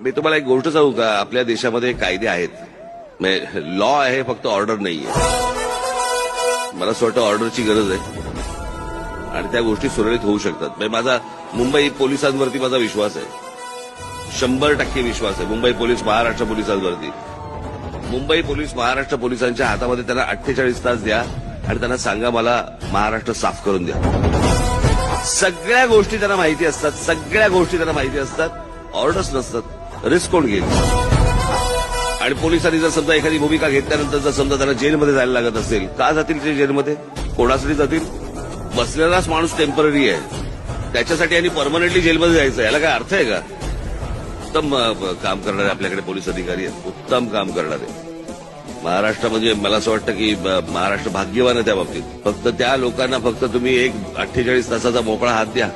मी तुम्हाला एक गोष्ट सांगू का, आपल्या देशामध्ये कायदे आहेत, लॉ आहे, फक्त ऑर्डर नाहीये. मला असं वाटतं ऑर्डरची गरज आहे आणि त्या गोष्टी सुरळीत होऊ शकतात. माझा मुंबई पोलिसांवरती माझा विश्वास आहे, 100% विश्वास आहे. मुंबई पोलीस, महाराष्ट्र पोलिसांवरती. मुंबई पोलीस, महाराष्ट्र पोलिसांच्या हातामध्ये त्यांना 48 तास द्या आणि त्यांना सांगा मला महाराष्ट्र साफ करून द्या. सगळ्या गोष्टी त्यांना माहिती असतात, सगळ्या गोष्टी त्यांना माहिती असतात. ऑर्डर्स नसतात. रिस्क कोण घेईल? आणि पोलिसांनी जर समजा एखादी भूमिका घेतल्यानंतर जर समजा त्यांना जेलमध्ये जायला लागत असेल, का जातील ते जेलमध्ये? कोणासाठी जातील? बसलेलाच माणूस टेम्पररी आहे, त्याच्यासाठी यांनी परमनंटली जेलमध्ये जायचं, याला काय अर्थ आहे का? उत्तम काम करणारे आपल्याकडे पोलीस अधिकारी आहेत, उत्तम काम करणारे. महाराष्ट्र म्हणजे मला असं वाटतं की महाराष्ट्र भाग्यवान आहे त्या बाबतीत. फक्त त्या लोकांना फक्त तुम्ही एक 48 तासाचा मोकळा हात द्या.